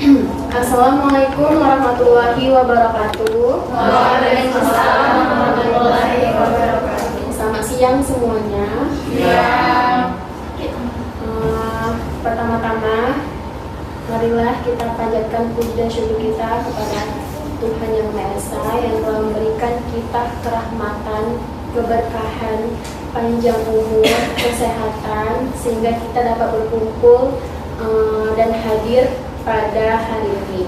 Assalamualaikum warahmatullahi wabarakatuh. Waalaikumsalam warahmatullahi wabarakatuh. Selamat siang semuanya. Ya. Pertama-tama, marilah kita panjatkan puji dan syukur kita kepada Tuhan Yang Maha Esa yang telah memberikan kita kerahmatan, keberkahan, panjang umur, kesehatan, sehingga kita dapat berkumpul dan hadir pada hari ini.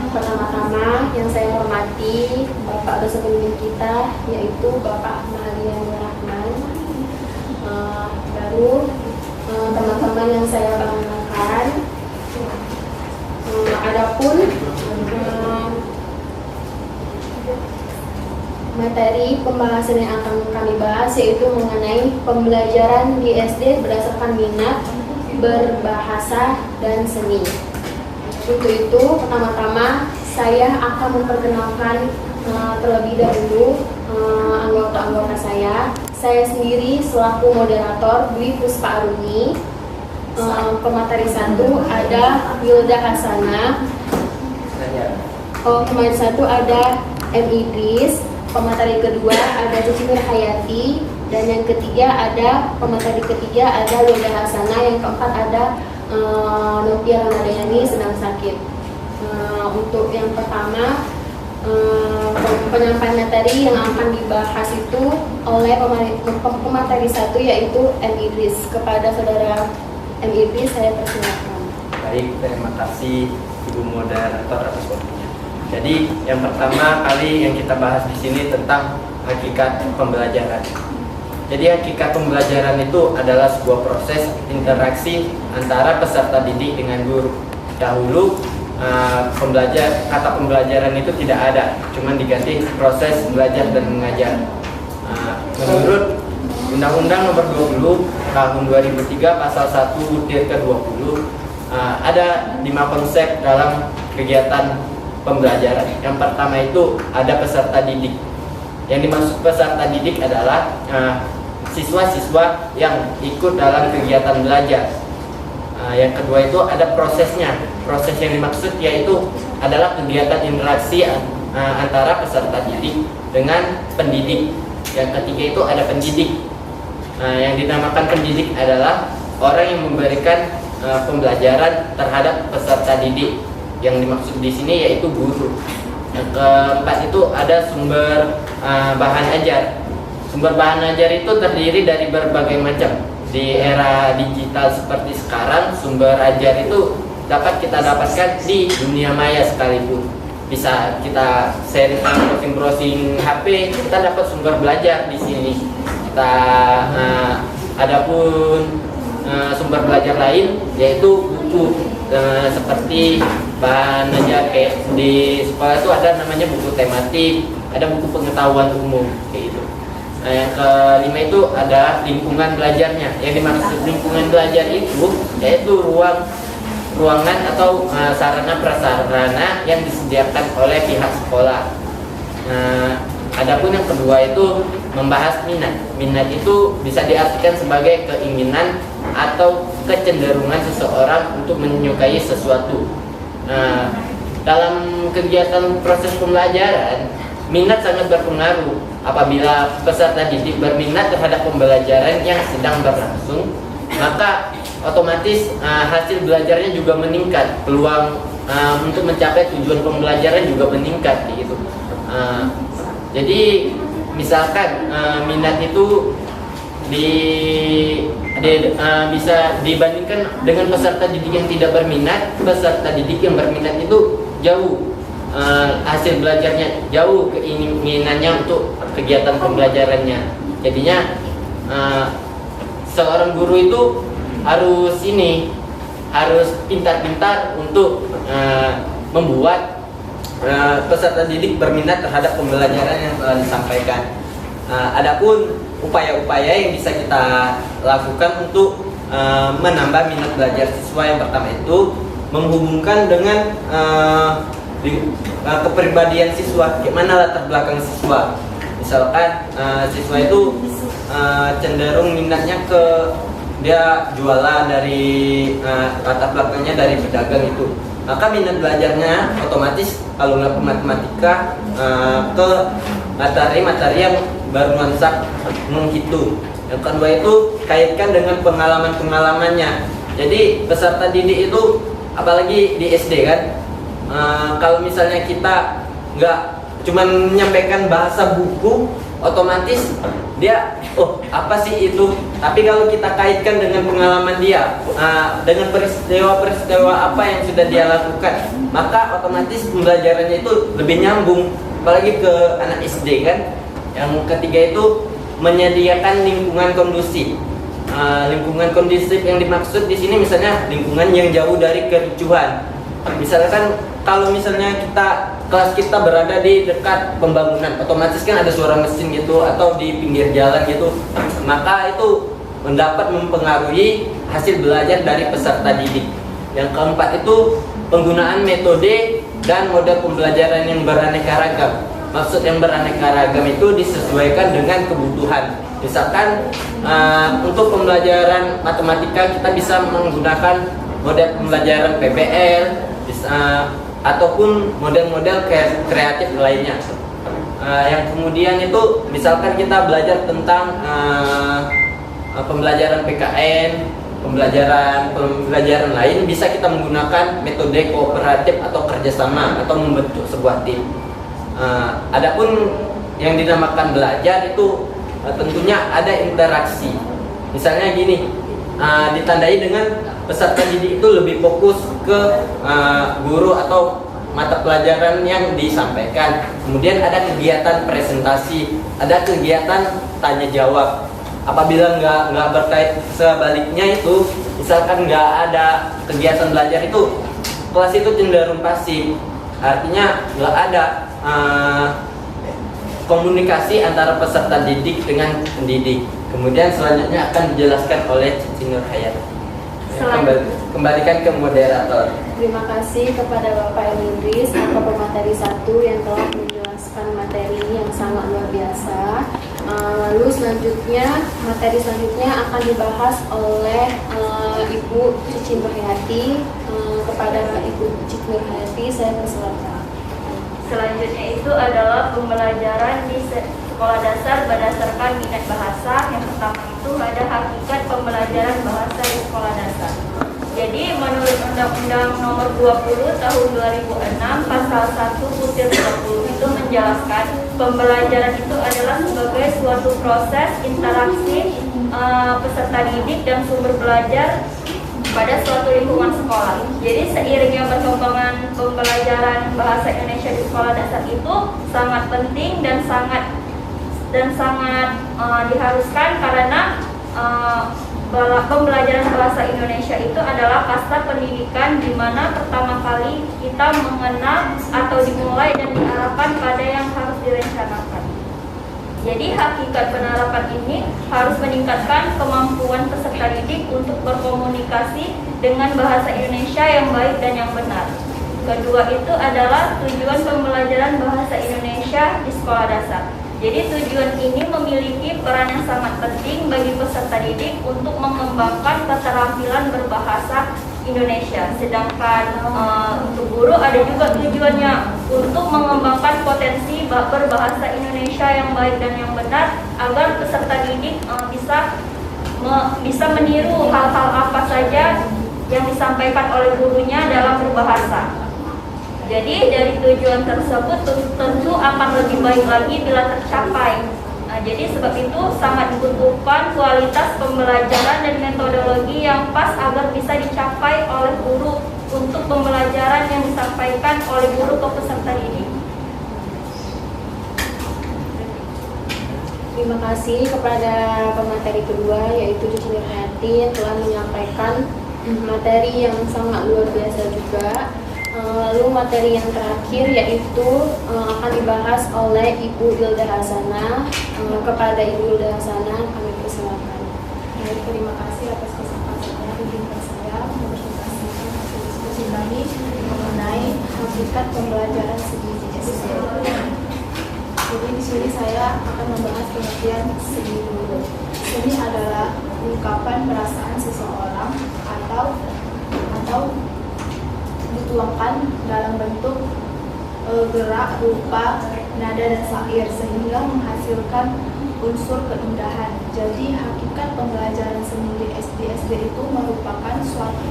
Pertama-tama yang saya hormati Bapak dosen pembimbing kita, yaitu Bapak Ahmad Rahman. Baru teman-teman yang saya banggakan. Adapun materi pembahasan yang akan kami bahas yaitu mengenai pembelajaran di SD berdasarkan minat, berbahasa, dan seni. Untuk itu, pertama-tama saya akan memperkenalkan terlebih dahulu anggota-anggota saya. Saya sendiri selaku moderator Dwi Puspa Aruni. Pemateri 1 ada Wilda Hasanah. Pemateri 1 ada M. Idris. Pemateri kedua ada Cici Hayati. Dan yang ketiga ada pemateri ketiga ada Wilda Hasanah. Yang keempat ada Novia Ramadhani sedang sakit. Untuk yang pertama, penyampaian materi yang akan dibahas itu oleh pemateri 1 yaitu M. Idris. Kepada saudara M. Idris saya persilakan. Baik, terima kasih Ibu Moderator atas waktunya. Jadi yang pertama kali yang kita bahas di sini tentang hakikat pembelajaran. Jadi hakikat pembelajaran itu adalah sebuah proses interaksi antara peserta didik dengan guru. Dahulu kata pembelajaran itu tidak ada, cuman diganti proses belajar dan mengajar. Menurut Undang-Undang Nomor 20 Tahun 2003 Pasal 1 Butir ke-20 ada 5 konsep dalam kegiatan pembelajaran. Yang pertama itu ada peserta didik. Yang dimaksud peserta didik adalah siswa-siswa yang ikut dalam kegiatan belajar. Yang kedua itu ada prosesnya. Proses yang dimaksud yaitu adalah kegiatan interaksi antara peserta didik dengan pendidik. Yang ketiga itu ada pendidik. Yang dinamakan pendidik adalah orang yang memberikan pembelajaran terhadap peserta didik. Yang dimaksud di sini yaitu guru. Yang keempat itu ada sumber bahan ajar. Sumber bahan ajar itu terdiri dari berbagai macam. Di era digital seperti sekarang, sumber ajar itu dapat kita dapatkan di dunia maya sekalipun. Bisa kita sharing browsing HP, kita dapat sumber belajar di sini. Kita adapun sumber belajar lain yaitu buku seperti bahan ajar kayak di sekolah itu ada namanya buku tematik, ada buku pengetahuan umum kayak gitu. Yang kelima itu ada lingkungan belajarnya. Yang dimaksud lingkungan belajar itu yaitu ruangan atau sarana prasarana yang disediakan oleh pihak sekolah. Adapun yang kedua itu membahas minat. Minat itu bisa diartikan sebagai keinginan atau kecenderungan seseorang untuk menyukai sesuatu. Dalam kegiatan proses pembelajaran, minat sangat berpengaruh. Apabila peserta didik berminat terhadap pembelajaran yang sedang berlangsung, maka otomatis hasil belajarnya juga meningkat. Peluang untuk mencapai tujuan pembelajaran juga meningkat gitu. Jadi misalkan minat itu bisa dibandingkan dengan peserta didik yang tidak berminat. Peserta didik yang berminat itu jauh hasil belajarnya, jauh keinginannya untuk kegiatan pembelajarannya. Jadinya seorang guru itu harus pintar-pintar untuk membuat peserta didik berminat terhadap pembelajaran yang telah disampaikan. Adapun upaya-upaya yang bisa kita lakukan untuk menambah minat belajar siswa, yang pertama itu menghubungkan dengan kepribadian siswa, gimana latar belakang siswa. Misalkan siswa itu cenderung minatnya ke dia jualan dari latar belakangnya dari pedagang itu, maka minat belajarnya otomatis kalau nggak ke matematika ke materi yang bernuansa menghitung. Yang kedua itu kaitkan dengan pengalaman-pengalamannya. Jadi peserta didik itu apalagi di SD kan, kalau misalnya kita nggak cuma menyampaikan bahasa buku, otomatis dia apa sih itu, tapi kalau kita kaitkan dengan pengalaman dia, dengan peristiwa-peristiwa apa yang sudah dia lakukan, maka otomatis pembelajarannya itu lebih nyambung, apalagi ke anak SD kan. Yang ketiga itu menyediakan lingkungan kondusif. Lingkungan kondusif yang dimaksud di sini misalnya lingkungan yang jauh dari kericuhan. Misalkan kalau misalnya kelas kita berada di dekat pembangunan, otomatis kan ada suara mesin gitu atau di pinggir jalan gitu, maka itu dapat mempengaruhi hasil belajar dari peserta didik. Yang keempat itu penggunaan metode dan model pembelajaran yang beraneka ragam. Maksud yang beraneka ragam itu disesuaikan dengan kebutuhan. Misalkan untuk pembelajaran matematika kita bisa menggunakan model pembelajaran PBL, ataupun model-model kreatif lainnya. Yang kemudian itu misalkan kita belajar tentang pembelajaran PKN, pembelajaran lain, bisa kita menggunakan metode kooperatif atau kerjasama atau membentuk sebuah tim. Adapun yang dinamakan belajar itu tentunya ada interaksi. Misalnya gini, ditandai dengan peserta didik itu lebih fokus ke guru atau mata pelajaran yang disampaikan. Kemudian ada kegiatan presentasi, ada kegiatan tanya jawab. Apabila nggak berkait sebaliknya itu, misalkan nggak ada kegiatan belajar itu, kelas itu cenderung pasif. Artinya nggak ada komunikasi antara peserta didik dengan pendidik. Kemudian selanjutnya akan dijelaskan oleh Cici Nurhayati. Kembalikan ke moderator. Terima kasih kepada Bapak Elindris atau pemateri 1 yang telah menjelaskan materi ini yang sangat luar biasa. Lalu materi selanjutnya akan dibahas oleh Ibu Cici Nurhayati. Kepada Ibu Cici Nurhayati saya persilakan. Selanjutnya itu adalah pembelajaran di sekolah dasar berdasarkan minat bahasa. Yang pertama itu ada hakikat pembelajaran bahasa di sekolah dasar. Jadi menurut Undang-Undang Nomor 20 Tahun 2006 Pasal 1/30 itu menjelaskan pembelajaran itu adalah sebagai suatu proses interaksi peserta didik dan sumber belajar pada suatu lingkungan sekolah. Jadi seiringnya perkembangan pembelajaran bahasa Indonesia di sekolah dasar itu sangat penting dan sangat diharuskan karena pembelajaran bahasa Indonesia itu adalah kasta pendidikan di mana pertama kali kita mengenal atau dimulai dan diarahkan pada yang harus direncanakan. Jadi hakikat penerapan ini harus meningkatkan kemampuan peserta didik untuk berkomunikasi dengan bahasa Indonesia yang baik dan yang benar. Kedua itu adalah tujuan pembelajaran bahasa Indonesia di sekolah dasar. Jadi tujuan ini memiliki peran yang sangat penting bagi peserta didik untuk mengembangkan keterampilan berbahasa Indonesia. Sedangkan untuk guru ada juga tujuannya untuk mengembangkan potensi berbahasa Indonesia yang baik dan yang benar agar peserta didik bisa meniru hal-hal apa saja yang disampaikan oleh gurunya dalam berbahasa. Jadi dari tujuan tersebut tentu akan lebih baik lagi bila tercapai. Jadi sebab itu sangat dibutuhkan kualitas pembelajaran dan metodologi yang pas agar bisa dicapai oleh guru untuk pembelajaran yang disampaikan oleh guru ke peserta didik. Terima kasih kepada pemateri kedua yaitu Cici Nurhayati yang telah menyampaikan materi yang sangat luar biasa juga. Lalu materi yang terakhir yaitu akan dibahas oleh Ibu Wilda Hasanah. Kepada Ibu Wilda Hasanah kami persilakan. Terima kasih atas kesempatannya. Izinkan saya mempresentasikan hasil diskusi kami mengenai hakikat pembelajaran segi SD. Jadi di sini saya akan membahas pengertian segi dulu. seni adalah ungkapan perasaan seseorang atau dituangkan dalam bentuk gerak, rupa, nada, dan syair sehingga menghasilkan unsur keindahan. Jadi hakikat pembelajaran seni di SD itu merupakan suatu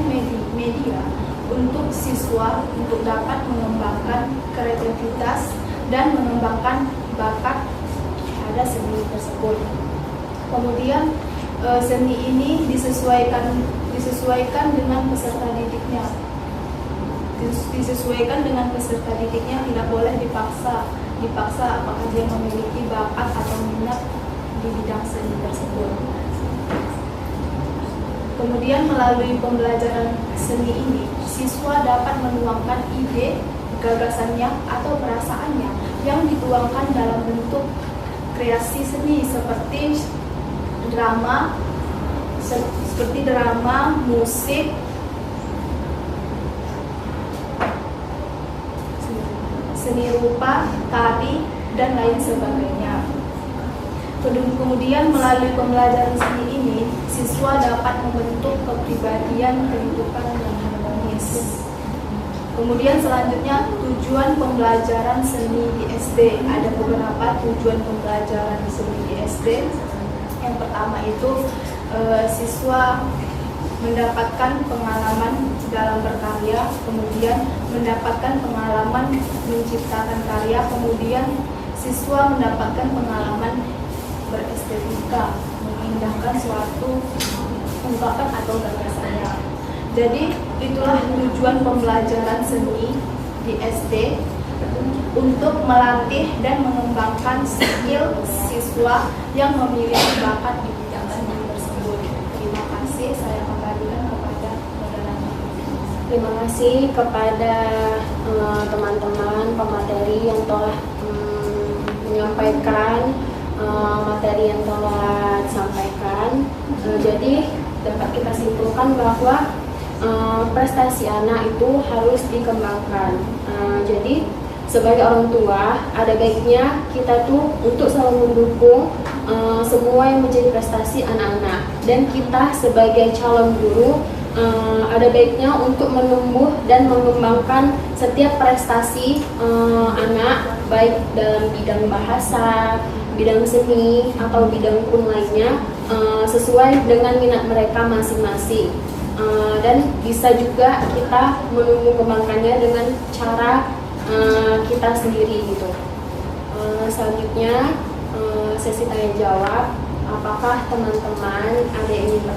media untuk siswa untuk dapat mengembangkan kreativitas dan mengembangkan bakat pada seni tersebut. Kemudian seni ini disesuaikan dengan peserta didiknya. Disesuaikan dengan peserta didiknya, tidak boleh dipaksa apakah dia memiliki bakat atau minat di bidang seni tersebut. Kemudian melalui pembelajaran seni ini, siswa dapat menuangkan ide, gagasannya atau perasaannya yang dituangkan dalam bentuk kreasi seni seperti drama, musik, seni rupa, tari, dan lain sebagainya. Kemudian melalui pembelajaran seni ini, siswa dapat membentuk kepribadian kehidupan yang harmonis. Kemudian selanjutnya tujuan pembelajaran seni di SD. Ada beberapa tujuan pembelajaran seni di SD. Yang pertama itu siswa mendapatkan pengalaman dalam berkarya, kemudian mendapatkan pengalaman menciptakan karya, kemudian siswa mendapatkan pengalaman berestetika, mengindahkan suatu ungkapan atau gagasannya. Jadi itulah tujuan pembelajaran seni di SD, untuk melatih dan mengembangkan skill siswa yang memiliki bakat di bidang seni tersebut. Terima kasih, saya kembalikan kepada moderator. Terima kasih kepada teman-teman pemateri yang telah menyampaikan materi yang telah disampaikan. Jadi dapat kita simpulkan bahwa prestasi anak itu harus dikembangkan. Jadi sebagai orang tua, ada baiknya kita tuh untuk selalu mendukung semua yang menjadi prestasi anak-anak. Dan kita sebagai calon guru, ada baiknya untuk menumbuh dan mengembangkan setiap prestasi anak, baik dalam bidang bahasa, bidang seni, atau bidang pun lainnya, sesuai dengan minat mereka masing-masing. Dan bisa juga kita menumbuh kembangkannya dengan cara kita sendiri gitu. Selanjutnya sesi tanya jawab. Apakah teman-teman ada yang ingin